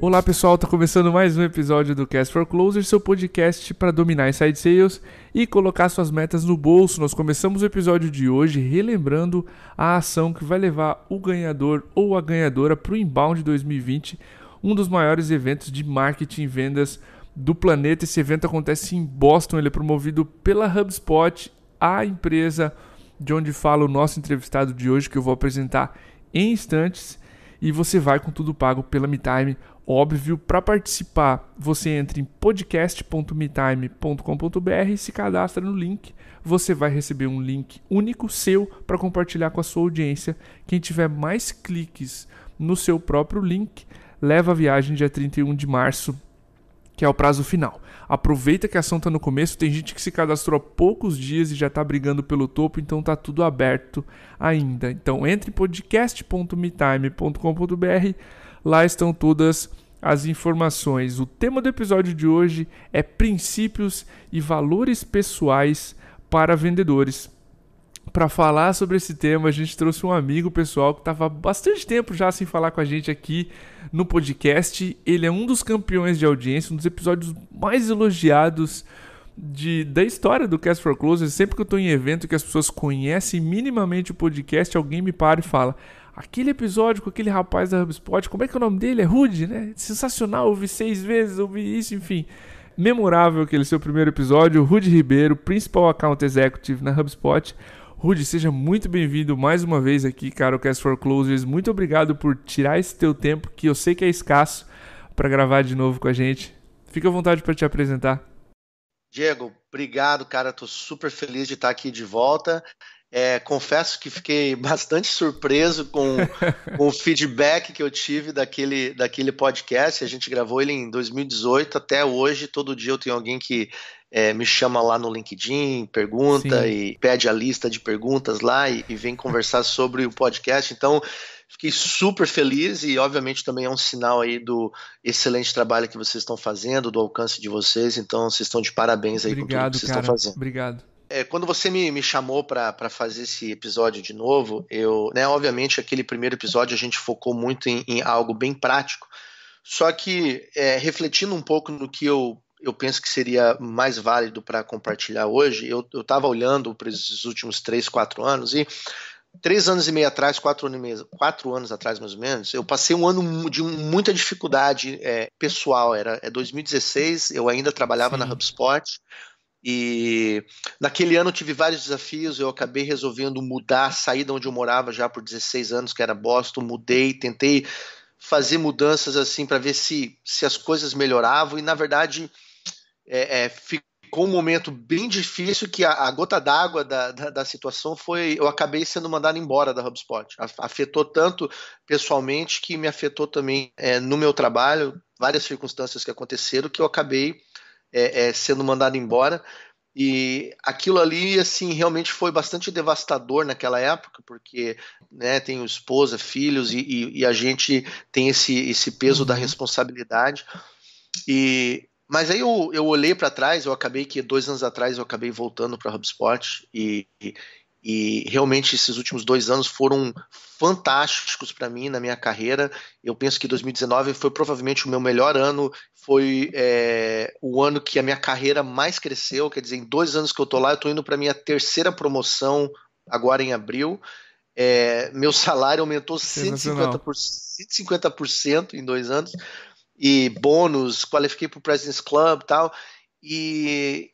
Olá pessoal, tá começando mais um episódio do Cast for Closer, seu podcast para dominar inside sales e colocar suas metas no bolso. Nós começamos o episódio de hoje relembrando a ação que vai levar o ganhador ou a ganhadora para o Inbound 2020, um dos maiores eventos de marketing e vendas do planeta. Esse evento acontece em Boston, ele é promovido pela HubSpot, a empresa de onde fala o nosso entrevistado de hoje, que eu vou apresentar em instantes, e você vai com tudo pago pela MeTime. Óbvio, para participar, você entra em podcast.metime.com.br e se cadastra no link. Você vai receber um link único seu para compartilhar com a sua audiência. Quem tiver mais cliques no seu próprio link, leva a viagem dia 31 de março, que é o prazo final. Aproveita que a ação está no começo, tem gente que se cadastrou há poucos dias e já está brigando pelo topo, então está tudo aberto ainda. Então entre em podcast.metime.com.br, lá estão todas as informações. O tema do episódio de hoje é princípios e valores pessoais para vendedores. Para falar sobre esse tema, a gente trouxe um amigo pessoal que estava há bastante tempo já sem falar com a gente aqui no podcast. Ele é um dos campeões de audiência, um dos episódios mais elogiados da história do Cast for Closer. Sempre que eu estou em evento que as pessoas conhecem minimamente o podcast, alguém me para e fala: aquele episódio com aquele rapaz da HubSpot, como é que é o nome dele? É Rudy, né? Sensacional, ouvi 6 vezes, ouvi isso, enfim. Memorável aquele seu primeiro episódio. Rudy Ribeiro, Principal Account Executive na HubSpot. Rudy, seja muito bem-vindo mais uma vez aqui, cara, o Cast for Closers. Muito obrigado por tirar esse teu tempo, que eu sei que é escasso, para gravar de novo com a gente. Fica à vontade para te apresentar. Diego, obrigado, cara. Tô super feliz de estar aqui de volta. Confesso que fiquei bastante surpreso com o feedback que eu tive daquele podcast. A gente gravou ele em 2018, até hoje, todo dia eu tenho alguém que me chama lá no LinkedIn, pergunta Sim. E pede a lista de perguntas lá e vem conversar sobre o podcast. Então, fiquei super feliz e, obviamente, também é um sinal aí do excelente trabalho que vocês estão fazendo, do alcance de vocês. Então, vocês estão de parabéns aí com tudo que vocês estão fazendo. Obrigado. Quando você me chamou para fazer esse episódio de novo, obviamente, aquele primeiro episódio a gente focou muito em algo bem prático, só que refletindo um pouco no que eu penso que seria mais válido para compartilhar hoje, eu estava olhando para esses últimos 3, 4 anos e 3 anos e meio atrás, 4 anos atrás mais ou menos, eu passei um ano de muita dificuldade pessoal. Era 2016, eu ainda trabalhava na HubSpot. E naquele ano eu tive vários desafios, eu acabei resolvendo mudar, sair de onde eu morava já por 16 anos, que era Boston, mudei, tentei fazer mudanças assim para ver se as coisas melhoravam e na verdade ficou um momento bem difícil que a gota d'água da situação foi, eu acabei sendo mandado embora da HubSpot. Afetou tanto pessoalmente que me afetou também no meu trabalho, várias circunstâncias que aconteceram que eu acabei sendo mandado embora, e aquilo ali assim realmente foi bastante devastador naquela época, porque tenho esposa, filhos e a gente tem esse peso da responsabilidade. Mas aí eu olhei para trás, eu acabei que 2 anos atrás eu acabei voltando para a HubSpot e realmente esses últimos 2 anos foram fantásticos para mim na minha carreira. Eu penso que 2019 foi provavelmente o meu melhor ano, foi o ano que a minha carreira mais cresceu, quer dizer, em 2 anos que eu estou lá, eu estou indo para a minha 3ª promoção agora em abril. Meu salário aumentou 150% em 2 anos, e bônus, qualifiquei para o President's Club e tal, e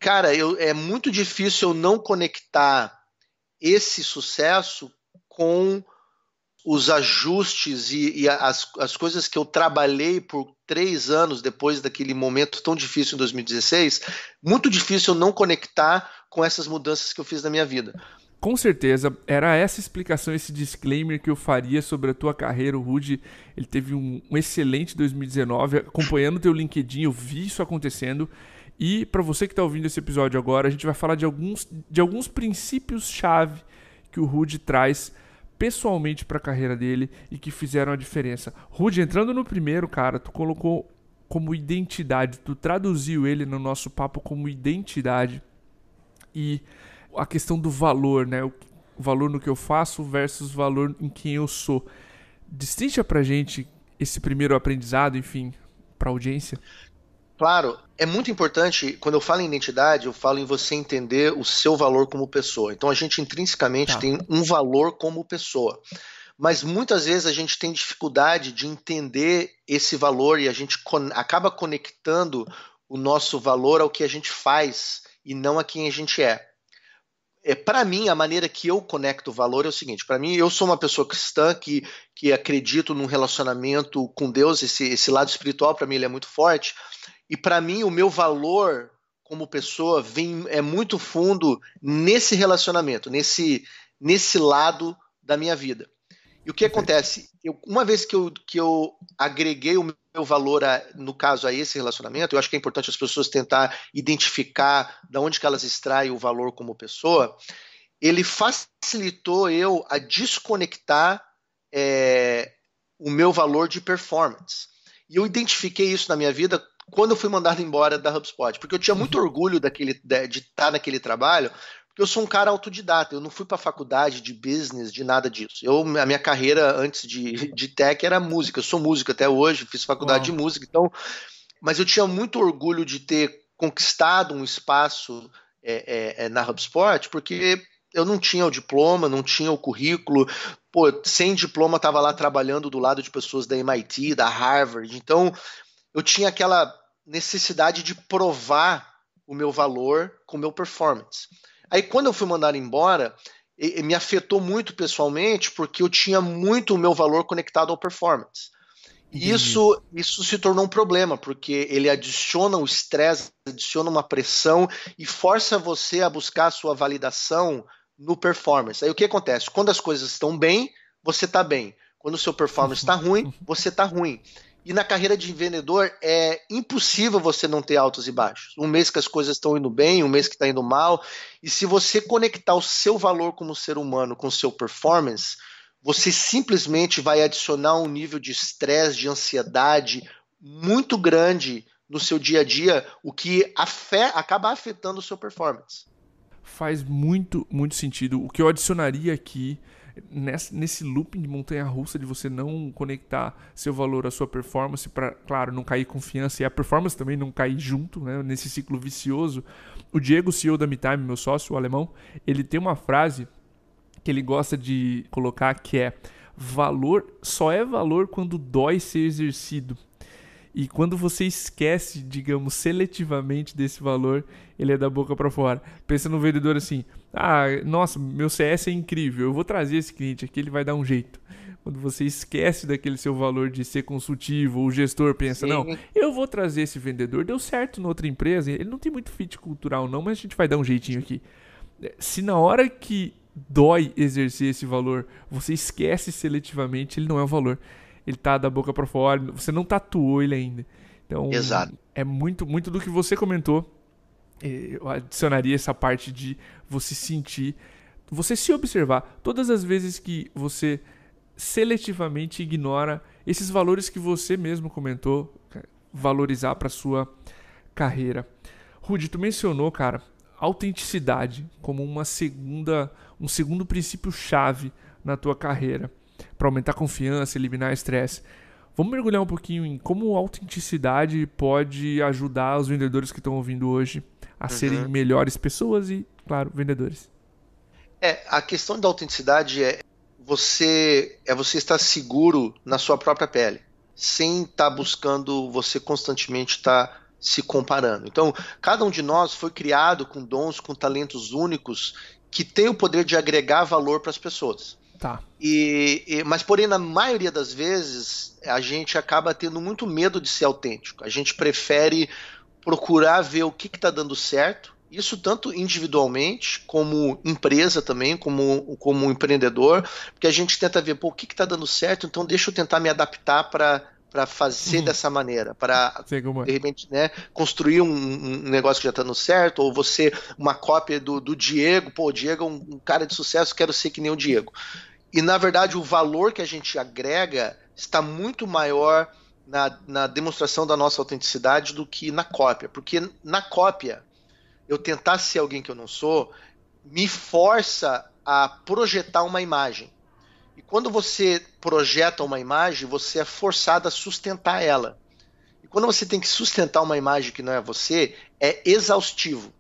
cara, é muito difícil eu não conectar esse sucesso com os ajustes e as coisas que eu trabalhei por 3 anos depois daquele momento tão difícil em 2016, muito difícil eu não conectar com essas mudanças que eu fiz na minha vida. Com certeza, era essa explicação, esse disclaimer que eu faria sobre a tua carreira. O Rudy, ele teve um excelente 2019, acompanhando o teu LinkedIn, eu vi isso acontecendo. E para você que está ouvindo esse episódio agora, a gente vai falar de alguns princípios-chave que o Rudy traz pessoalmente para a carreira dele e que fizeram a diferença. Rudy, entrando no primeiro, cara, tu colocou como identidade, tu traduziu ele no nosso papo como identidade e a questão do valor, né? O valor no que eu faço versus valor em quem eu sou. Destrincha pra gente esse primeiro aprendizado, enfim, para a audiência? Claro, é muito importante, quando eu falo em identidade, eu falo em você entender o seu valor como pessoa. Então a gente intrinsecamente Tá. tem um valor como pessoa. Mas muitas vezes a gente tem dificuldade de entender esse valor e a gente acaba conectando o nosso valor ao que a gente faz e não a quem a gente é. Para mim, a maneira que eu conecto o valor é o seguinte: para mim, eu sou uma pessoa cristã que acredito num relacionamento com Deus, esse lado espiritual, para mim, ele é muito forte. E para mim, o meu valor como pessoa é muito fundo nesse relacionamento, nesse lado da minha vida. E o que Perfeito. acontece? Uma vez que eu agreguei o meu valor, no caso, a esse relacionamento, eu acho que é importante as pessoas tentar identificar de onde que elas extraem o valor como pessoa, ele facilitou eu a desconectar o meu valor de performance. E eu identifiquei isso na minha vida quando eu fui mandado embora da HubSpot, porque eu tinha muito orgulho de estar naquele trabalho, porque eu sou um cara autodidata, eu não fui para faculdade de business, de nada disso. A minha carreira antes de tech era música, eu sou músico até hoje, fiz faculdade de Uau. música, então, mas eu tinha muito orgulho de ter conquistado um espaço na HubSpot, porque eu não tinha o diploma, não tinha o currículo, pô, sem diploma estava lá trabalhando do lado de pessoas da MIT, da Harvard, então eu tinha aquela necessidade de provar o meu valor com o meu performance. Aí quando eu fui mandado embora, me afetou muito pessoalmente, porque eu tinha muito o meu valor conectado ao performance. E Entendi. isso se tornou um problema, porque ele adiciona o estresse, adiciona uma pressão e força você a buscar a sua validação no performance. Aí o que acontece? Quando as coisas estão bem, você está bem. Quando o seu performance está ruim, você está ruim. E na carreira de vendedor é impossível você não ter altos e baixos. Um mês que as coisas estão indo bem, um mês que está indo mal. E se você conectar o seu valor como ser humano com o seu performance, você simplesmente vai adicionar um nível de estresse, de ansiedade muito grande no seu dia a dia, o que acaba afetando o seu performance. Faz muito, muito sentido. O que eu adicionaria aqui, nesse looping de montanha-russa, de você não conectar seu valor à sua performance, para, claro, não cair confiança e a performance também não cair junto, né, nesse ciclo vicioso. O Diego, CEO da MeTime, meu sócio, o alemão, ele tem uma frase que ele gosta de colocar que é: valor só é valor quando dói ser exercido. E quando você esquece, digamos, seletivamente desse valor, ele é da boca para fora. Pensa no vendedor assim: ah, nossa, meu CS é incrível, eu vou trazer esse cliente aqui, ele vai dar um jeito. Quando você esquece daquele seu valor de ser consultivo, o gestor pensa: não, Sim, eu vou trazer esse vendedor, deu certo na outra empresa, ele não tem muito fit cultural não, mas a gente vai dar um jeitinho aqui. Se na hora que dói exercer esse valor, você esquece seletivamente, ele não é um valor. Ele tá da boca para fora, você não tatuou ele ainda. Então, exato. é muito, muito do que você comentou. Eu adicionaria essa parte de você sentir, você se observar. Todas as vezes que você seletivamente ignora esses valores que você mesmo comentou, valorizar para sua carreira. Rudy, tu mencionou, cara, autenticidade como um segundo princípio chave na tua carreira para aumentar a confiança, eliminar estresse. Vamos mergulhar um pouquinho em como a autenticidade pode ajudar os vendedores que estão ouvindo hoje a serem Uhum. melhores pessoas e, claro, vendedores. A questão da autenticidade é você estar seguro na sua própria pele, sem estar buscando você constantemente estar se comparando. Então, cada um de nós foi criado com dons, com talentos únicos que tem o poder de agregar valor para as pessoas. Tá. Mas, porém, na maioria das vezes, a gente acaba tendo muito medo de ser autêntico. A gente prefere procurar ver o que está dando certo, isso tanto individualmente, como empresa também, como empreendedor, porque a gente tenta ver, pô, o que está dando certo, então deixa eu tentar me adaptar para fazer dessa maneira, para, Sei como é. de repente, né, construir um negócio que já está dando certo, ou você, uma cópia do Diego, pô, o Diego é um cara de sucesso, quero ser que nem o Diego. E, na verdade, o valor que a gente agrega está muito maior na demonstração da nossa autenticidade do que na cópia. Porque na cópia, eu tentar ser alguém que eu não sou, me força a projetar uma imagem. E quando você projeta uma imagem, você é forçado a sustentar ela. E quando você tem que sustentar uma imagem que não é você, é exaustivo.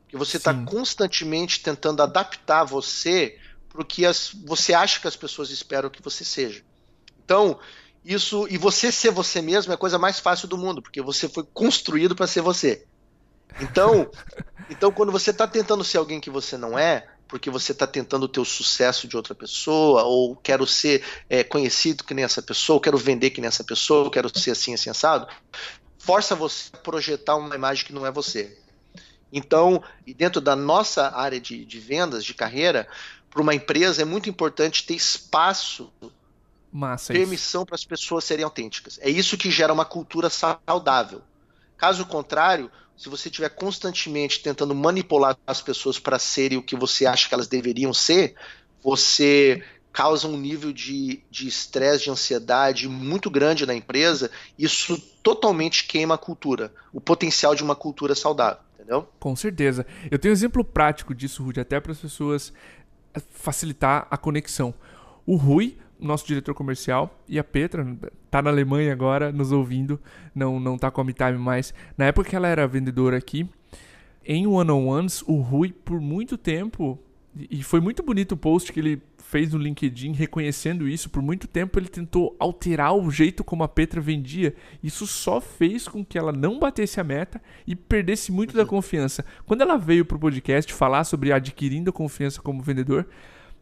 Porque você está Sim. constantemente tentando adaptar você para o que você acha que as pessoas esperam que você seja. Então, isso. E você ser você mesmo é a coisa mais fácil do mundo, porque você foi construído para ser você. Então, quando você está tentando ser alguém que você não é, porque você está tentando ter o sucesso de outra pessoa, ou quero ser conhecido que nem essa pessoa, ou quero vender que nem essa pessoa, ou quero ser assim assado, força você a projetar uma imagem que não é você. Então, e dentro da nossa área de vendas, de carreira, para uma empresa é muito importante ter espaço, Massa isso. permissão para as pessoas serem autênticas. É isso que gera uma cultura saudável. Caso contrário, se você estiver constantemente tentando manipular as pessoas para serem o que você acha que elas deveriam ser, você causa um nível de estresse, de ansiedade muito grande na empresa. Isso totalmente queima a cultura, o potencial de uma cultura saudável, entendeu? Com certeza. Eu tenho um exemplo prático disso, Rudy, até para as pessoas facilitar a conexão. O Rui, nosso diretor comercial, e a Petra, tá na Alemanha agora, nos ouvindo, não tá com a MeTime mais. Na época que ela era vendedora aqui, em one-on-ones, o Rui, por muito tempo, e foi muito bonito o post que ele fez no LinkedIn reconhecendo isso, por muito tempo ele tentou alterar o jeito como a Petra vendia. Isso só fez com que ela não batesse a meta e perdesse muito da confiança. Quando ela veio pro podcast falar sobre adquirindo a confiança como vendedor,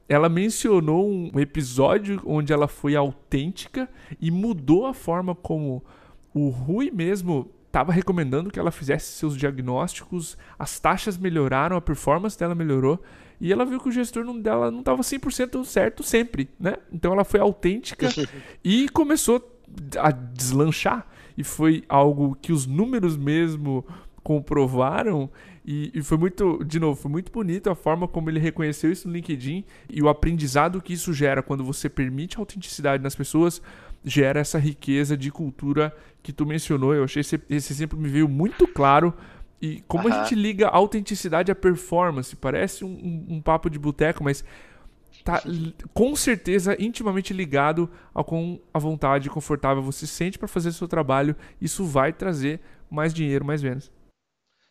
ela mencionou um episódio onde ela foi autêntica e mudou a forma como o Rui mesmo estava recomendando que ela fizesse seus diagnósticos, as taxas melhoraram, a performance dela melhorou, e ela viu que o gestor dela não estava 100% certo sempre, né? Então ela foi autêntica e começou a deslanchar, e foi algo que os números mesmo comprovaram, e foi muito, de novo, foi muito bonito a forma como ele reconheceu isso no LinkedIn e o aprendizado que isso gera quando você permite a autenticidade nas pessoas, gera essa riqueza de cultura que tu mencionou. Eu achei esse exemplo me veio muito claro. E como a gente liga a autenticidade à performance, parece um papo de boteco, mas tá com certeza intimamente ligado ao com a vontade confortável você sente para fazer o seu trabalho. Isso vai trazer mais dinheiro, mais vendas.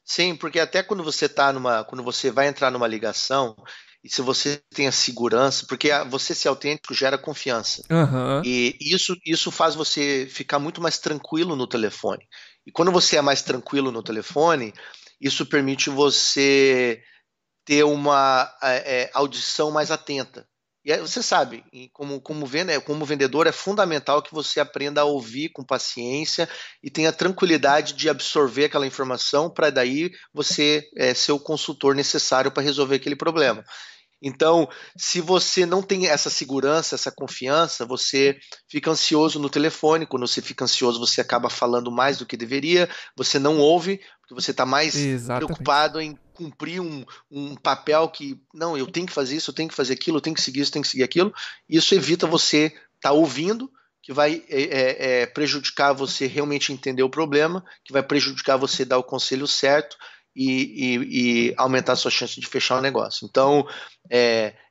Sim, porque até quando você vai entrar numa ligação, e se você tem a segurança, porque você ser autêntico gera confiança. Aham. E isso faz você ficar muito mais tranquilo no telefone. E quando você é mais tranquilo no telefone, isso permite você ter uma audição mais atenta. E aí, você sabe, como vendedor, é fundamental que você aprenda a ouvir com paciência e tenha tranquilidade de absorver aquela informação para daí você ser o consultor necessário para resolver aquele problema. Então, se você não tem essa segurança, essa confiança, você fica ansioso no telefone. Quando você fica ansioso, você acaba falando mais do que deveria, você não ouve, porque você está mais Exatamente. preocupado em cumprir um papel que, não, eu tenho que fazer isso, eu tenho que fazer aquilo, eu tenho que seguir isso, eu tenho que seguir aquilo. Isso evita você estar ouvindo, que vai prejudicar você realmente entender o problema, que vai prejudicar você dar o conselho certo e aumentar a sua chance de fechar o negócio. Então,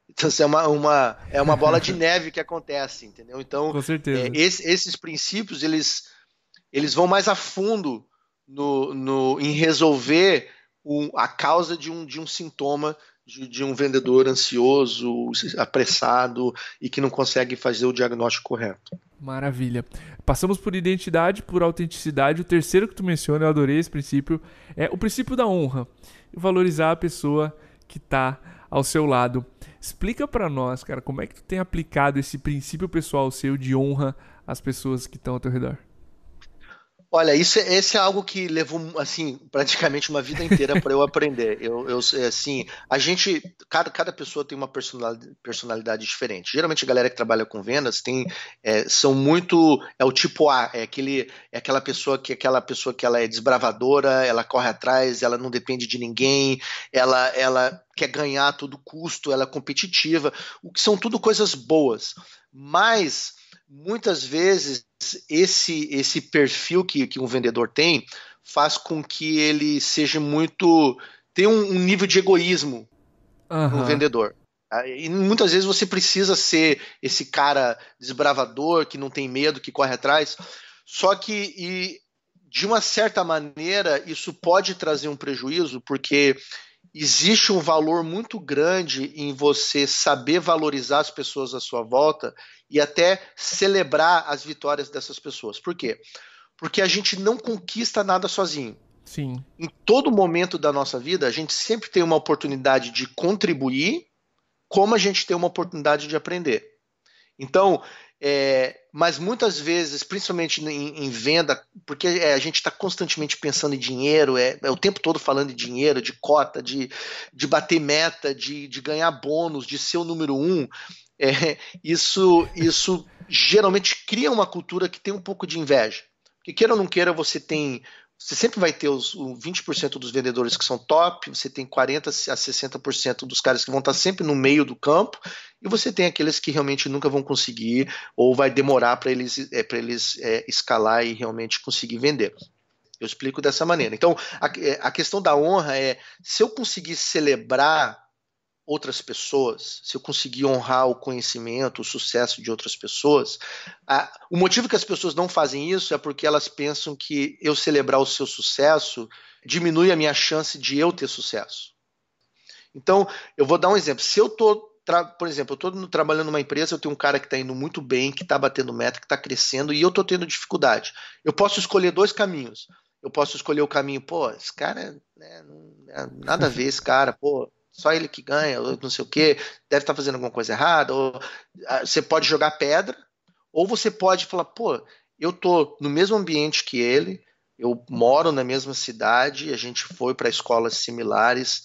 então é uma bola de neve que acontece, entendeu? Então, Com certeza. esses princípios, eles vão mais a fundo em resolver a causa de um sintoma de um vendedor ansioso, apressado e que não consegue fazer o diagnóstico correto. Maravilha. Passamos por identidade, por autenticidade. O terceiro que tu menciona, eu adorei esse princípio, é o princípio da honra. Valorizar a pessoa que está ao seu lado. Explica para nós, cara, como é que tu tem aplicado esse princípio pessoal seu de honra às pessoas que estão ao teu redor? Olha, esse é algo que levou assim praticamente uma vida inteira para eu aprender. Assim, cada pessoa tem uma personalidade diferente. Geralmente a galera que trabalha com vendas são muito o tipo A, aquela pessoa que ela é desbravadora, ela corre atrás, ela não depende de ninguém, ela quer ganhar a todo custo, ela é competitiva, o que são tudo coisas boas. Mas muitas vezes esse perfil que um vendedor tem faz com que ele seja muito. Tem um nível de egoísmo no Aham. vendedor. E muitas vezes você precisa ser esse cara desbravador, que não tem medo, que corre atrás. Só que, de uma certa maneira, isso pode trazer um prejuízo, porque existe um valor muito grande em você saber valorizar as pessoas à sua volta e até celebrar as vitórias dessas pessoas. Por quê? Porque a gente não conquista nada sozinho. Sim. Em todo momento da nossa vida, a gente sempre tem uma oportunidade de contribuir, como a gente tem uma oportunidade de aprender. Então, mas muitas vezes, principalmente em venda, porque a gente está constantemente pensando em dinheiro, o tempo todo falando de dinheiro, de cota, de bater meta, de ganhar bônus, de ser o número um, isso geralmente cria uma cultura que tem um pouco de inveja. Porque queira ou não queira, você sempre vai ter os 20% dos vendedores que são top, você tem 40% a 60% dos caras que vão estar sempre no meio do campo, e você tem aqueles que realmente nunca vão conseguir, ou vai demorar para eles escalar e realmente conseguir vender. Eu explico dessa maneira. Então, a questão da honra se eu conseguir celebrar outras pessoas, se eu conseguir honrar o conhecimento, o sucesso de outras pessoas, o motivo que as pessoas não fazem isso é porque elas pensam que eu celebrar o seu sucesso diminui a minha chance de eu ter sucesso. Então, eu vou dar um exemplo. Se eu estou, por exemplo, eu estou trabalhando numa empresa, eu tenho um cara que está indo muito bem, que está batendo meta, que está crescendo, e eu estou tendo dificuldade. Eu posso escolher dois caminhos. Eu posso escolher o caminho, esse cara, nada a ver esse cara, só ele que ganha, ou não sei o que, deve estar fazendo alguma coisa errada, ou você pode jogar pedra, ou você pode falar, eu estou no mesmo ambiente que ele, eu moro na mesma cidade, a gente foi para escolas similares,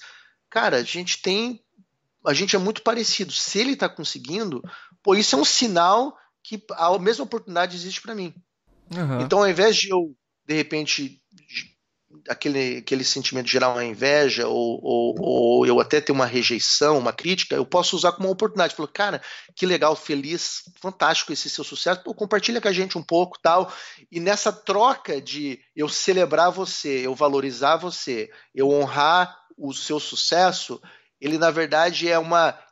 cara, a gente é muito parecido, se ele está conseguindo, isso é um sinal que a mesma oportunidade existe para mim. Uhum. Então, ao invés de eu, de repente, aquele sentimento de gerar uma inveja ou eu até ter uma rejeição, uma crítica, eu posso usar como uma oportunidade. Falar, cara, que legal, feliz, fantástico esse seu sucesso, compartilha com a gente um pouco, tal. E nessa troca de eu celebrar você, eu valorizar você, eu honrar o seu sucesso, ele na verdade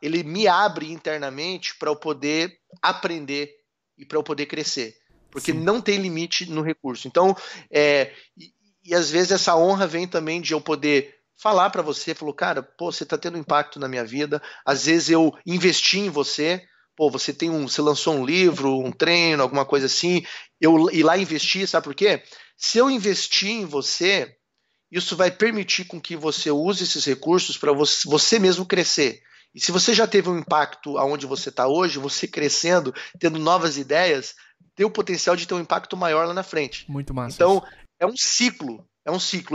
ele me abre internamente para eu poder aprender e para eu poder crescer. Porque Sim. não tem limite no recurso. Então, e às vezes essa honra vem também de eu poder falar para você, cara, você está tendo impacto na minha vida. Às vezes eu investi em você, você lançou um livro, um treino, alguma coisa assim, eu ir lá investir, sabe por quê? Se eu investir em você, isso vai permitir com que você use esses recursos para você mesmo crescer. E se você já teve um impacto aonde você está hoje, você crescendo, tendo novas ideias, tem o potencial de ter um impacto maior lá na frente. Muito massa. Então, é um ciclo.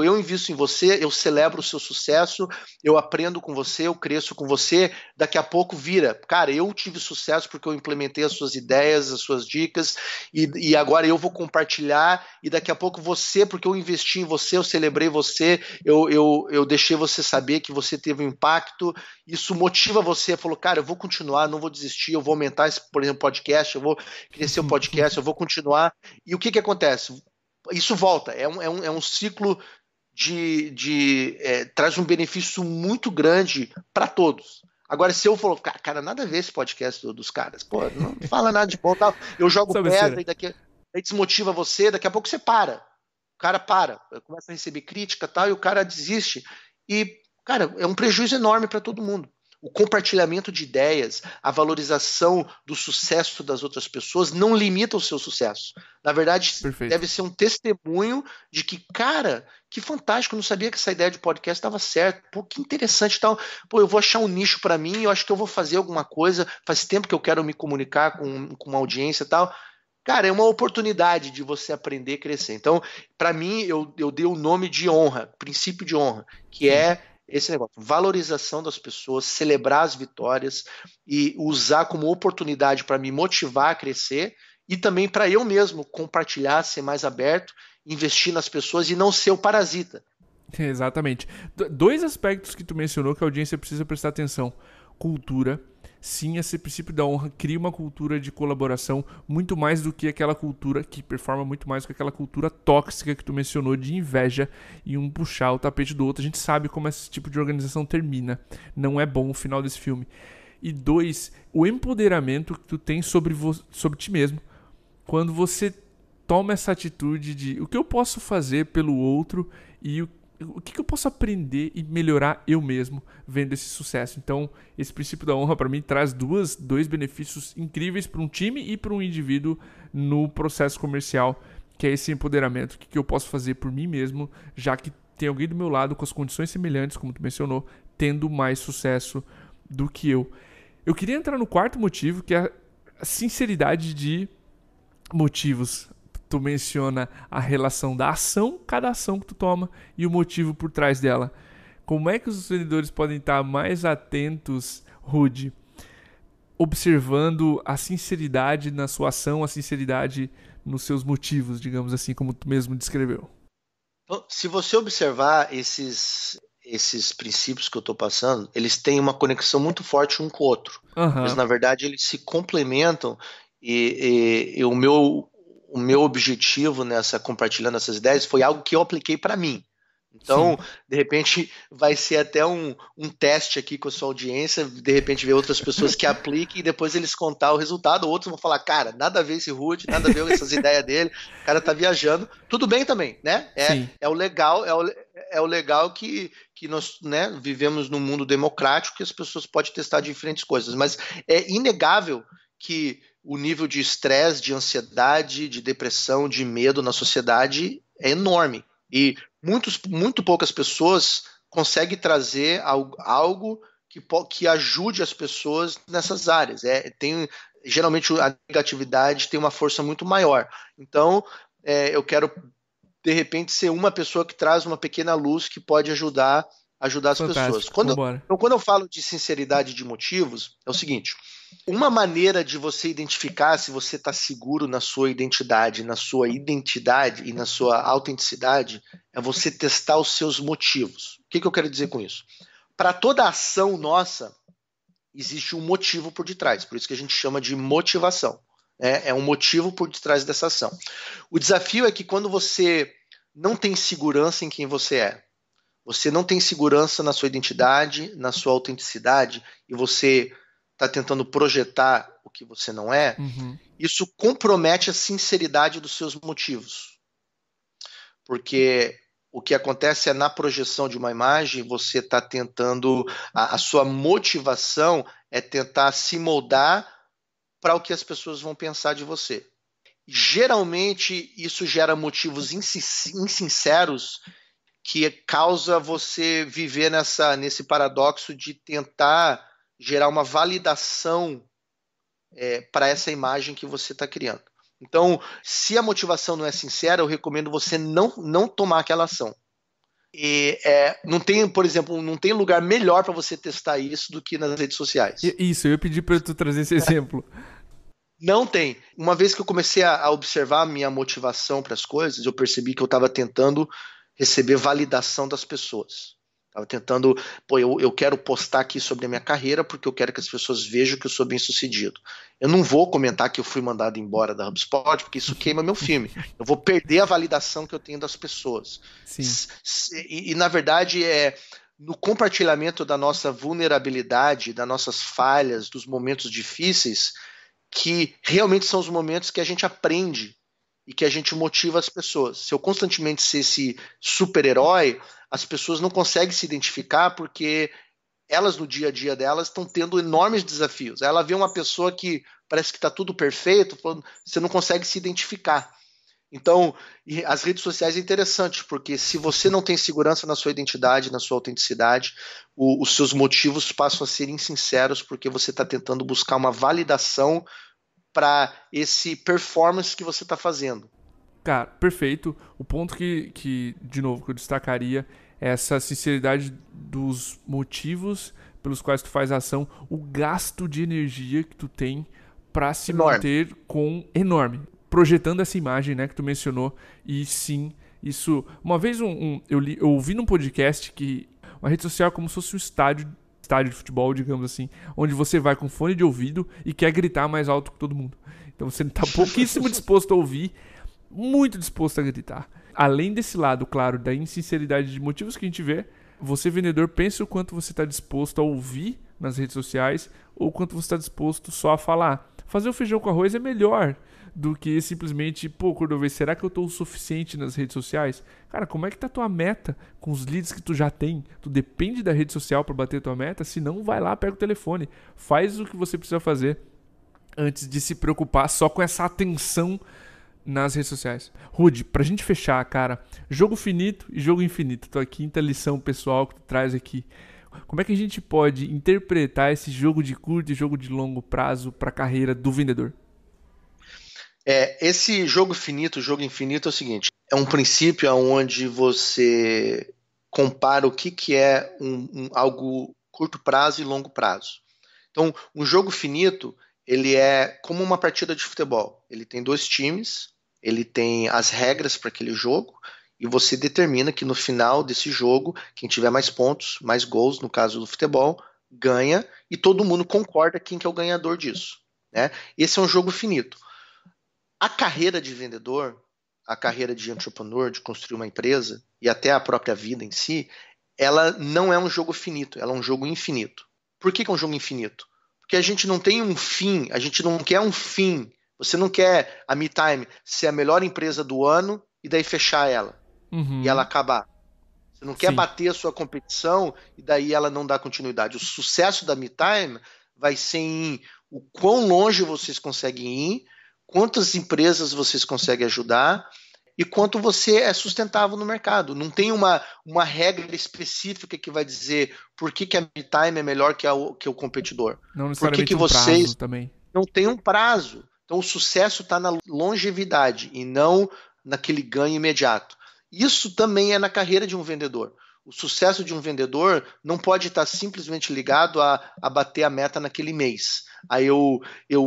Eu invisto em você, eu celebro o seu sucesso, eu aprendo com você, eu cresço com você, daqui a pouco vira. Cara, eu tive sucesso porque eu implementei as suas ideias, as suas dicas, e agora eu vou compartilhar, e daqui a pouco você, porque eu investi em você, eu celebrei você, eu deixei você saber que você teve um impacto, isso motiva você, falou, cara, eu vou continuar, não vou desistir, eu vou aumentar esse, por exemplo, podcast, eu vou crescer o podcast, eu vou continuar. E o que acontece? Isso volta, é um ciclo traz um benefício muito grande para todos. Agora, se eu for, cara, nada a ver esse podcast dos caras, não fala nada de bom, tal. Eu jogo pedra e aí desmotiva você, daqui a pouco você para. O cara começa a receber crítica tal, e o cara desiste. E, cara, é um prejuízo enorme para todo mundo. O compartilhamento de ideias, a valorização do sucesso das outras pessoas não limita o seu sucesso. Na verdade, Perfeito. Deve ser um testemunho de que, cara, que fantástico, eu não sabia que essa ideia de podcast estava certa. Que interessante e tal. Eu vou achar um nicho para mim, eu acho que eu vou fazer alguma coisa. Faz tempo que eu quero me comunicar com uma audiência e tal. Cara, é uma oportunidade de você aprender e crescer. Então, para mim, eu dei o nome de honra, princípio de honra, que é esse negócio, valorização das pessoas, celebrar as vitórias e usar como oportunidade para me motivar a crescer e também para eu mesmo compartilhar, ser mais aberto, investir nas pessoas e não ser o parasita. Exatamente. Dois aspectos que tu mencionou que a audiência precisa prestar atenção. Cultura. Sim, esse princípio da honra cria uma cultura de colaboração muito mais do que aquela cultura que performa muito mais do que aquela cultura tóxica que tu mencionou de inveja e um puxar o tapete do outro. A gente sabe como esse tipo de organização termina. Não é bom o final desse filme. E 2, o empoderamento que tu tem sobre ti mesmo. Quando você toma essa atitude de o que eu posso fazer pelo outro e o que eu posso aprender e melhorar eu mesmo vendo esse sucesso. Então, esse princípio da honra para mim traz dois benefícios incríveis para um time e para um indivíduo no processo comercial, que é esse empoderamento. O que eu posso fazer por mim mesmo, já que tem alguém do meu lado com as condições semelhantes, como tu mencionou, tendo mais sucesso do que eu. Eu queria entrar no quarto motivo, que é a sinceridade de motivos. Tu menciona a relação da ação, cada ação que tu toma e o motivo por trás dela. Como é que os vendedores podem estar mais atentos, Rudy, observando a sinceridade na sua ação, a sinceridade nos seus motivos, digamos assim, como tu mesmo descreveu? Então, se você observar esses princípios que eu estou passando, eles têm uma conexão muito forte um com o outro. Mas, na verdade, eles se complementam e o meu objetivo compartilhando essas ideias foi algo que eu apliquei para mim. Então, sim, de repente, vai ser até um teste aqui com a sua audiência, de repente ver outras pessoas que apliquem e depois eles contar o resultado, outros vão falar, cara, nada a ver esse Rudy, nada a ver com essas ideias dele, o cara tá viajando, tudo bem também, né? É o legal que nós, né, vivemos num mundo democrático que as pessoas podem testar diferentes coisas, mas é inegável que o nível de estresse, de ansiedade, de depressão, de medo na sociedade é enorme. E muito poucas pessoas conseguem trazer algo que ajude as pessoas nessas áreas. Geralmente a negatividade tem uma força muito maior. Então, eu quero, de repente, ser uma pessoa que traz uma pequena luz que pode ajudar as pessoas. Quando eu falo de sinceridade de motivos, é o seguinte: uma maneira de você identificar se você está seguro na sua identidade e na sua autenticidade é você testar os seus motivos. O que eu quero dizer com isso? Para toda ação nossa, existe um motivo por detrás, por isso que a gente chama de motivação. É um motivo por detrás dessa ação. O desafio é que quando você não tem segurança em quem você é, você não tem segurança na sua identidade, na sua autenticidade, e você está tentando projetar o que você não é, isso compromete a sinceridade dos seus motivos. Porque o que acontece é, na projeção de uma imagem, você está tentando, a sua motivação é tentar se moldar para o que as pessoas vão pensar de você. Geralmente, isso gera motivos insinceros que causa você viver nesse paradoxo de tentar gerar uma validação para essa imagem que você está criando. Então, se a motivação não é sincera, eu recomendo você não tomar aquela ação. E não tem, por exemplo, não tem lugar melhor para você testar isso do que nas redes sociais. Isso, eu ia pedir para tu trazer esse exemplo. Não tem. Uma vez que eu comecei a observar a minha motivação para as coisas, eu percebi que eu estava tentando receber validação das pessoas. Estava tentando, eu quero postar aqui sobre a minha carreira porque eu quero que as pessoas vejam que eu sou bem sucedido. Eu não vou comentar que eu fui mandado embora da HubSpot porque isso queima meu filme. Eu vou perder a validação que eu tenho das pessoas. Sim. E na verdade, no compartilhamento da nossa vulnerabilidade, das nossas falhas, dos momentos difíceis, que realmente são os momentos que a gente aprende e que a gente motiva as pessoas. Se eu constantemente ser esse super-herói, as pessoas não conseguem se identificar porque elas, no dia a dia delas, estão tendo enormes desafios. Ela vê uma pessoa que parece que está tudo perfeito, você não consegue se identificar. Então, as redes sociais é interessante, porque se você não tem segurança na sua identidade, na sua autenticidade, os seus motivos passam a ser insinceros porque você está tentando buscar uma validação para esse performance que você está fazendo. Cara, perfeito. O ponto que, de novo, que eu destacaria é essa sinceridade dos motivos pelos quais tu faz a ação, o gasto de energia que tu tem para se manter enorme. Projetando essa imagem, né, que tu mencionou. E sim, isso... Uma vez eu ouvi num podcast que uma rede social é como se fosse um estádio de futebol, digamos assim, onde você vai com fone de ouvido e quer gritar mais alto que todo mundo. Então você está pouquíssimo disposto a ouvir, muito disposto a gritar. Além desse lado, claro, da insinceridade de motivos que a gente vê, Você, vendedor, pensa o quanto você está disposto a ouvir nas redes sociais ou o quanto você está disposto só a falar. Fazer o feijão com arroz é melhor do que simplesmente, pô, Cordovez, será que eu estou o suficiente nas redes sociais? Cara, como é que tá a tua meta com os leads que tu já tem? Tu depende da rede social para bater a tua meta? Se não, vai lá, pega o telefone, faz o que você precisa fazer antes de se preocupar só com essa atenção nas redes sociais. Rude, pra gente fechar, cara, jogo finito e jogo infinito. Tua quinta lição pessoal que tu traz aqui. Como é que a gente pode interpretar esse jogo de curto e jogo de longo prazo para a carreira do vendedor? Esse jogo finito, jogo infinito é o seguinte, é um princípio onde você compara o que é algo curto prazo e longo prazo. Então, um jogo finito, ele é como uma partida de futebol. Ele tem 2 times, ele tem as regras para aquele jogo, e você determina que no final desse jogo, quem tiver mais pontos, mais gols, no caso do futebol, ganha, e todo mundo concorda quem que é o ganhador disso, né? Esse é um jogo finito. A carreira de vendedor, a carreira de entrepreneur, de construir uma empresa, e até a própria vida em si, ela não é um jogo finito, ela é um jogo infinito. Por que é um jogo infinito? Porque a gente não tem um fim, a gente não quer um fim. Você não quer a MeTime ser a melhor empresa do ano e daí fechar ela e ela acabar. Você não quer Sim. bater a sua competição e daí ela não dá continuidade. O sucesso da MeTime vai ser em o quão longe vocês conseguem ir, quantas empresas vocês conseguem ajudar e quanto você é sustentável no mercado. Não tem uma regra específica que vai dizer por que a MeTime é melhor que o competidor. Não Por que necessariamente um vocês prazo também. não têm um prazo. Então o sucesso está na longevidade e não naquele ganho imediato. Isso também é na carreira de um vendedor. O sucesso de um vendedor não pode estar simplesmente ligado a bater a meta naquele mês. A eu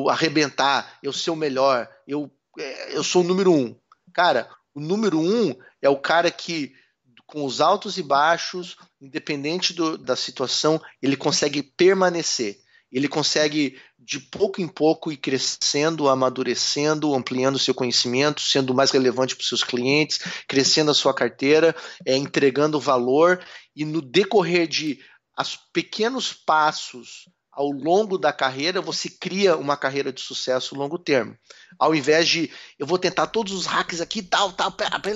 arrebentar, eu ser o melhor, eu sou o número 1. Cara, o número 1 é o cara que, com os altos e baixos, independente da situação, ele consegue permanecer. Ele consegue, de pouco em pouco, ir crescendo, amadurecendo, ampliando o seu conhecimento, sendo mais relevante para os seus clientes, crescendo a sua carteira, entregando valor, e no decorrer de pequenos passos ao longo da carreira, você cria uma carreira de sucesso a longo termo. Ao invés de, eu vou tentar todos os hacks aqui, tal,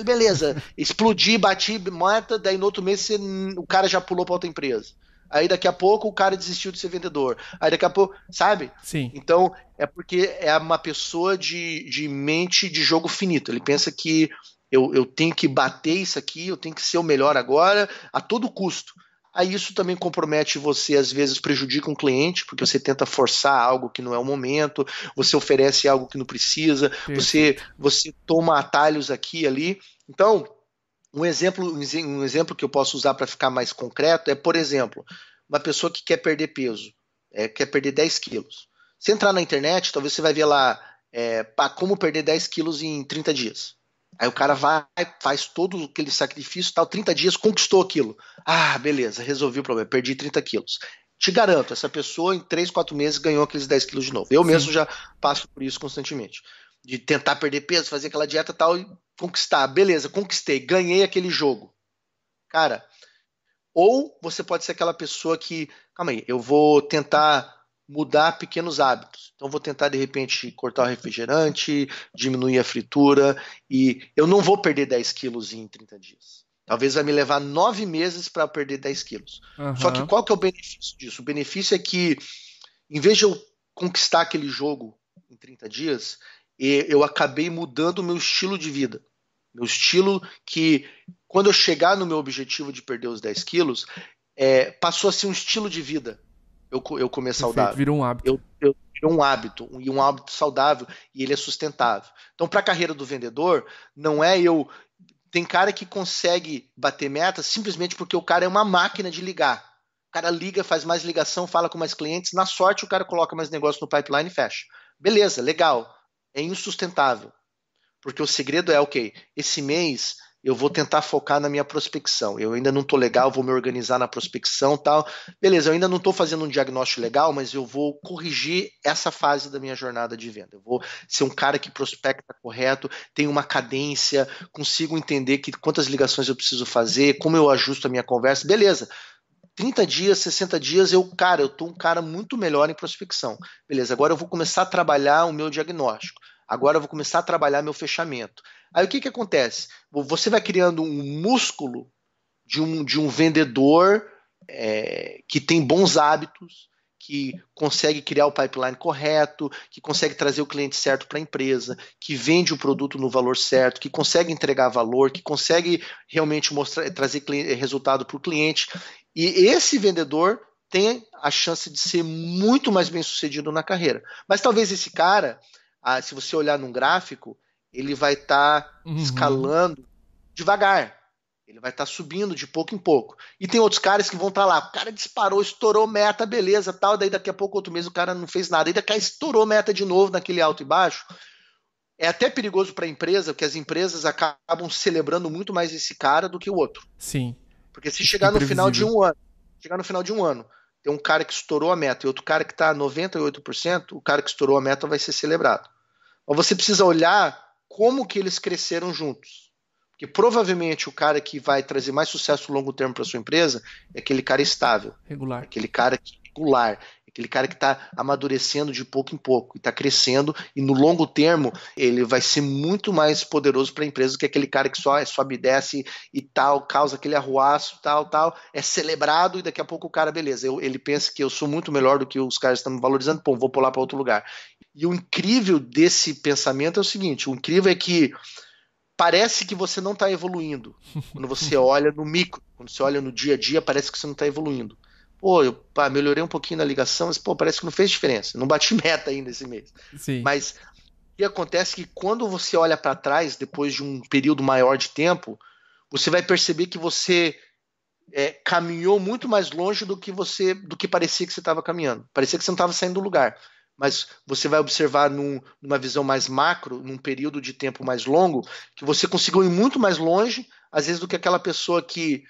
beleza, explodir, bati, mata, daí no outro mês o cara já pulou para outra empresa. Aí daqui a pouco o cara desistiu de ser vendedor. Aí daqui a pouco, sabe? Sim. Então, é porque é uma pessoa de mente de jogo finito. Ele pensa que eu tenho que bater isso aqui, eu tenho que ser o melhor agora, a todo custo. Aí isso também compromete você, às vezes prejudica um cliente, porque você tenta forçar algo que não é o momento, você oferece algo que não precisa, você toma atalhos aqui e ali. Então, um exemplo que eu posso usar para ficar mais concreto é, por exemplo, uma pessoa que quer perder peso, quer perder 10 quilos. Se entrar na internet, talvez você vai ver lá como perder 10 quilos em 30 dias. Aí o cara vai, faz todo aquele sacrifício, tal, 30 dias, conquistou aquilo. Ah, beleza, resolvi o problema, perdi 30 quilos. Te garanto, essa pessoa em 3, 4 meses ganhou aqueles 10 quilos de novo. Eu mesmo já passo por isso constantemente. De tentar perder peso, fazer aquela dieta tal e conquistar. Beleza, conquistei, ganhei aquele jogo. Cara, ou você pode ser aquela pessoa que, calma aí, eu vou tentar mudar pequenos hábitos. Então vou tentar de repente cortar o refrigerante, diminuir a fritura e eu não vou perder 10 quilos em 30 dias. Talvez vai me levar 9 meses para perder 10 quilos. Só que qual que é o benefício disso? O benefício é que em vez de eu conquistar aquele jogo em 30 dias, eu acabei mudando o meu estilo de vida. Meu estilo que, quando eu chegar no meu objetivo de perder os 10 quilos, passou a ser um estilo de vida. Eu comer saudável. Virou um hábito. Virou um hábito, e um hábito saudável, e ele é sustentável. Então, para a carreira do vendedor, não é eu... Tem cara que consegue bater meta simplesmente porque o cara é uma máquina de ligar. O cara liga, faz mais ligação, fala com mais clientes, na sorte o cara coloca mais negócio no pipeline e fecha. Beleza, legal. É insustentável. Porque o segredo é, ok, esse mês eu vou tentar focar na minha prospecção. Eu ainda não estou legal, vou me organizar na prospecção e tal. Beleza, eu ainda não estou fazendo um diagnóstico legal, mas eu vou corrigir essa fase da minha jornada de venda. Eu vou ser um cara que prospecta correto, tem uma cadência, consigo entender quantas ligações eu preciso fazer, como eu ajusto a minha conversa. Beleza, 30 dias, 60 dias, eu tô um cara muito melhor em prospecção. Beleza, agora eu vou começar a trabalhar o meu diagnóstico. Agora eu vou começar a trabalhar meu fechamento. Aí o que acontece? Você vai criando um músculo de um vendedor que tem bons hábitos, que consegue criar o pipeline correto, que consegue trazer o cliente certo para a empresa, que vende o produto no valor certo, que consegue entregar valor, que consegue realmente trazer resultado para o cliente. E esse vendedor tem a chance de ser muito mais bem sucedido na carreira. Mas talvez esse cara, se você olhar num gráfico, ele vai estar escalando devagar. Ele vai estar subindo de pouco em pouco. E tem outros caras que vão estar lá. O cara disparou, estourou meta, beleza, tal. Daí daqui a pouco, outro mês, o cara não fez nada. Aí daqui a pouco estourou meta de novo naquele alto e baixo. É até perigoso para a empresa, porque as empresas acabam celebrando muito mais esse cara do que o outro. Sim. Porque se chegar no final de um ano, tem um cara que estourou a meta e outro cara que está 98%, o cara que estourou a meta vai ser celebrado. Mas você precisa olhar como que eles cresceram juntos. Porque provavelmente o cara que vai trazer mais sucesso a longo termo para sua empresa é aquele cara estável. Regular. Aquele cara regular. Aquele cara que está amadurecendo de pouco em pouco, está crescendo, e no longo termo ele vai ser muito mais poderoso para a empresa do que aquele cara que só sobe e desce e tal, causa aquele arruaço, tal, é celebrado e daqui a pouco o cara, beleza, ele pensa que eu sou muito melhor do que os caras estão me valorizando, pô, vou pular para outro lugar. E o incrível desse pensamento é o seguinte, o incrível é que parece que você não está evoluindo. Quando você olha no micro, quando você olha no dia a dia, parece que você não está evoluindo. Pô, eu melhorei um pouquinho na ligação, mas pô, parece que não fez diferença. Não bati meta ainda esse mês. Sim. Mas o que acontece é que quando você olha para trás, depois de um período maior de tempo, você vai perceber que você caminhou muito mais longe do que parecia que você estava caminhando. Parecia que você não estava saindo do lugar. Mas você vai observar numa visão mais macro, num período de tempo mais longo, que você conseguiu ir muito mais longe, às vezes, do que aquela pessoa que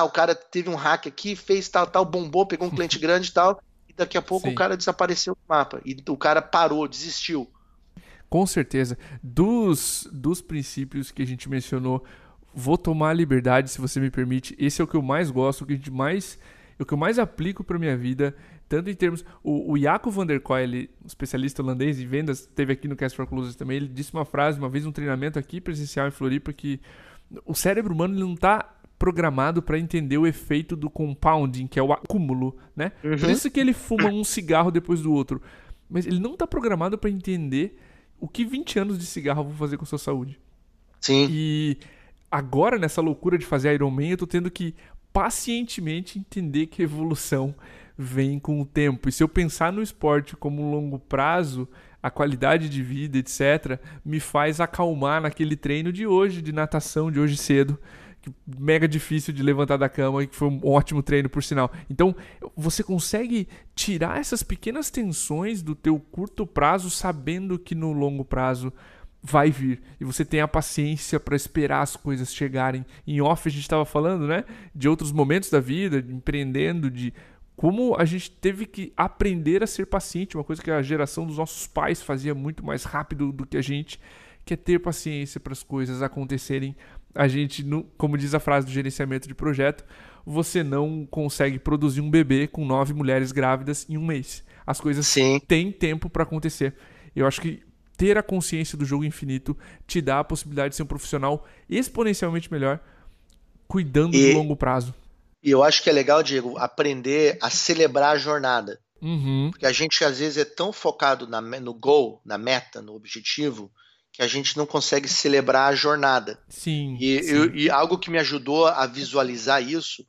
o cara teve um hack aqui, fez tal, bombou, pegou um cliente grande e tal, e daqui a pouco o cara desapareceu do mapa, e o cara parou, desistiu. Com certeza. Dos princípios que a gente mencionou, vou tomar a liberdade, se você me permite. Esse é o que eu mais gosto, o que eu mais aplico para minha vida, tanto em termos... O Jaco van der Kooi, um especialista holandês em vendas, esteve aqui no Cast for Closers também, ele disse uma frase, uma vez, num treinamento aqui presencial em Floripa, que o cérebro humano ele não está programado para entender o efeito do compounding, que é o acúmulo, né? Uhum. Por isso que ele fuma um cigarro depois do outro. Mas ele não está programado para entender o que 20 anos de cigarro vão fazer com a sua saúde. Sim. E agora, nessa loucura de fazer Iron Man, eu tô tendo que pacientemente entender que a evolução vem com o tempo. E se eu pensar no esporte como um longo prazo, a qualidade de vida, etc., me faz acalmar naquele treino de hoje, de natação, de hoje cedo, mega difícil de levantar da cama, que foi um ótimo treino, por sinal. Então, você consegue tirar essas pequenas tensões do teu curto prazo, sabendo que no longo prazo vai vir. E você tem a paciência para esperar as coisas chegarem. Em off a gente estava falando, né? De outros momentos da vida, de empreendendo, de como a gente teve que aprender a ser paciente, uma coisa que a geração dos nossos pais fazia muito mais rápido do que a gente, que é ter paciência para as coisas acontecerem. A gente, como diz a frase do gerenciamento de projeto, você não consegue produzir um bebê com 9 mulheres grávidas em um mês. As coisas têm tempo para acontecer. Eu acho que ter a consciência do jogo infinito te dá a possibilidade de ser um profissional exponencialmente melhor, cuidando do longo prazo. E eu acho que é legal, Diego, aprender a celebrar a jornada. Uhum. Porque a gente, às vezes, é tão focado no goal, na meta, no objetivo, que a gente não consegue celebrar a jornada. Sim. E algo que me ajudou a visualizar isso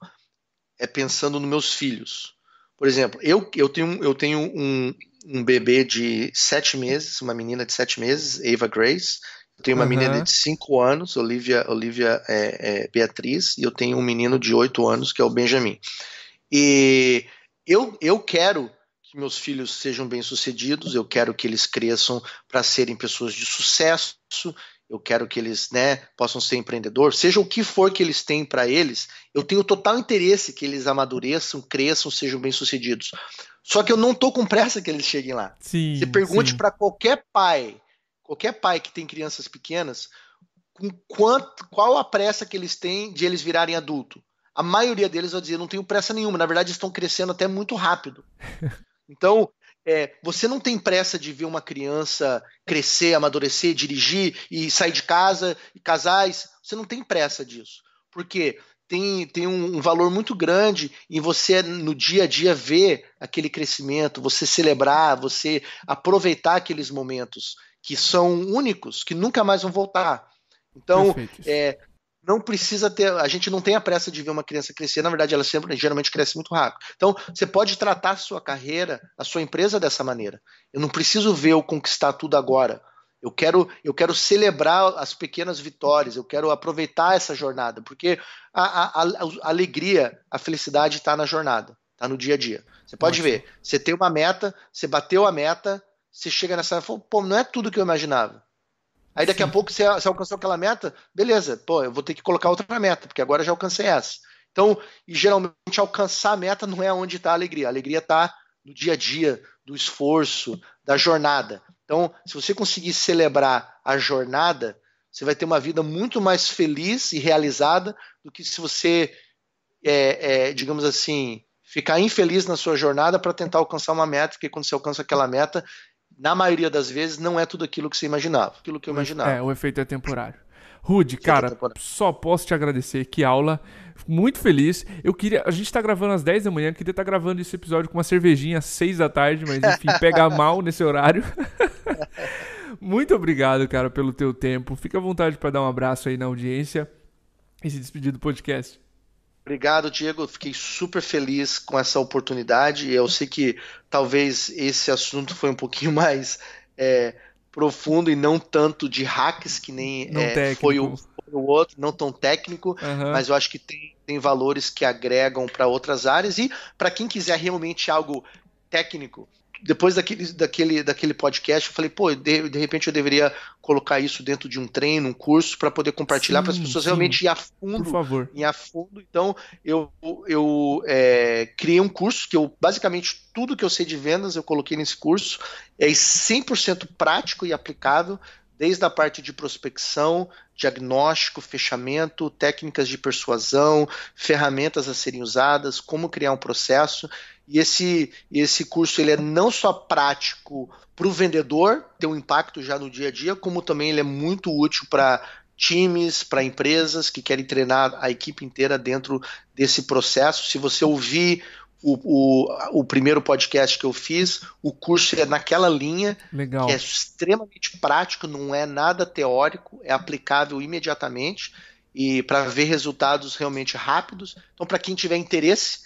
é pensando nos meus filhos. Por exemplo, eu tenho um bebê de 7 meses, uma menina de 7 meses, Ava Grace. Eu tenho uma menina de 5 anos, Olivia Beatriz, e eu tenho um menino de 8 anos, que é o Benjamin. E eu quero que meus filhos sejam bem-sucedidos, eu quero que eles cresçam para serem pessoas de sucesso, eu quero que eles, né, possam ser empreendedor, seja o que for que eles têm para eles, eu tenho total interesse que eles amadureçam, cresçam, sejam bem-sucedidos. Só que eu não tô com pressa que eles cheguem lá. Você Sim, pergunte sim. para qualquer pai que tem crianças pequenas, qual a pressa que eles têm de eles virarem adulto? A maioria deles vai dizer, não tenho pressa nenhuma, na verdade estão crescendo até muito rápido. Então, você não tem pressa de ver uma criança crescer, amadurecer, dirigir e sair de casa, e casais. Você não tem pressa disso. Porque tem um valor muito grande em você, no dia a dia, ver aquele crescimento, você celebrar, você aproveitar aqueles momentos que são únicos, que nunca mais vão voltar. Então, Perfeito isso. não precisa ter, a gente não tem a pressa de ver uma criança crescer, na verdade ela geralmente cresce muito rápido. Então, você pode tratar a sua carreira, a sua empresa dessa maneira. Eu não preciso ver eu conquistar tudo agora. Eu quero celebrar as pequenas vitórias, eu quero aproveitar essa jornada, porque a alegria, a felicidade está na jornada, está no dia a dia. Você pode Ótimo. ver, você tem uma meta, você bateu a meta, você chega nessa e fala, pô, não é tudo que eu imaginava. Aí daqui a Sim. pouco você alcançou aquela meta, beleza, pô, eu vou ter que colocar outra meta, porque agora já alcancei essa. Então, e geralmente alcançar a meta não é onde está a alegria está no dia a dia, do esforço, da jornada. Então, se você conseguir celebrar a jornada, você vai ter uma vida muito mais feliz e realizada do que se você, digamos assim, ficar infeliz na sua jornada para tentar alcançar uma meta, porque quando você alcança aquela meta, na maioria das vezes, não é tudo aquilo que você imaginava. Aquilo que eu imaginava. O efeito é temporário. Rude, Feita a cara, temporada. só posso te agradecer. Que aula. Fico muito feliz. A gente tá gravando às 10 da manhã, queria estar gravando esse episódio com uma cervejinha às 6 da tarde, mas enfim, pega mal nesse horário. Muito obrigado, cara, pelo teu tempo. Fica à vontade para dar um abraço aí na audiência e se despedir do podcast. Obrigado, Diego. Eu fiquei super feliz com essa oportunidade. Eu sei que talvez esse assunto foi um pouquinho mais profundo e não tanto de hacks, que nem Não foi técnico. o outro, não tão técnico, Aham. mas eu acho que tem valores que agregam para outras áreas. E para quem quiser realmente algo técnico, depois daquele podcast, eu falei, pô, de repente eu deveria colocar isso dentro de um treino, um curso, para poder compartilhar para as Sim, pessoas sim. realmente ir a Por fundo, favor. ir a fundo. Então, eu criei um curso que basicamente, tudo que eu sei de vendas, eu coloquei nesse curso. É 100% prático e aplicável, desde a parte de prospecção, diagnóstico, fechamento, técnicas de persuasão, ferramentas a serem usadas, como criar um processo. E esse curso ele é não só prático para o vendedor ter um impacto já no dia a dia, como também ele é muito útil para times, para empresas que querem treinar a equipe inteira dentro desse processo. Se você ouvir o primeiro podcast que eu fiz, o curso é naquela linha, que é Legal. extremamente prático, não é nada teórico, é aplicável imediatamente e para ver resultados realmente rápidos. Então, para quem tiver interesse,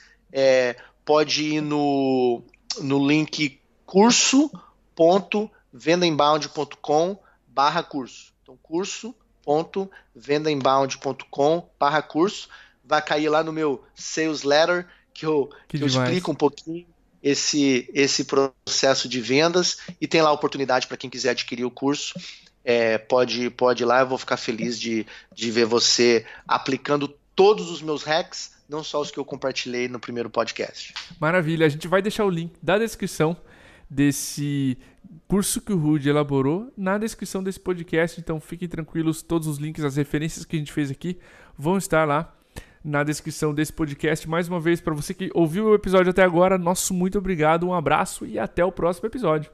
pode ir no link curso.vendainbound.com/curso. Então, curso.vendainbound.com/curso. Vai cair lá no meu Sales Letter, que eu explico demais. um pouquinho esse processo de vendas, e tem lá a oportunidade para quem quiser adquirir o curso. Pode ir lá, eu vou ficar feliz de ver você aplicando todos os meus hacks, não só os que eu compartilhei no primeiro podcast. Maravilha. A gente vai deixar o link da descrição desse curso que o Rude elaborou na descrição desse podcast. Então fiquem tranquilos, todos os links, as referências que a gente fez aqui vão estar lá na descrição desse podcast. Mais uma vez, para você que ouviu o episódio até agora, nosso muito obrigado, um abraço e até o próximo episódio.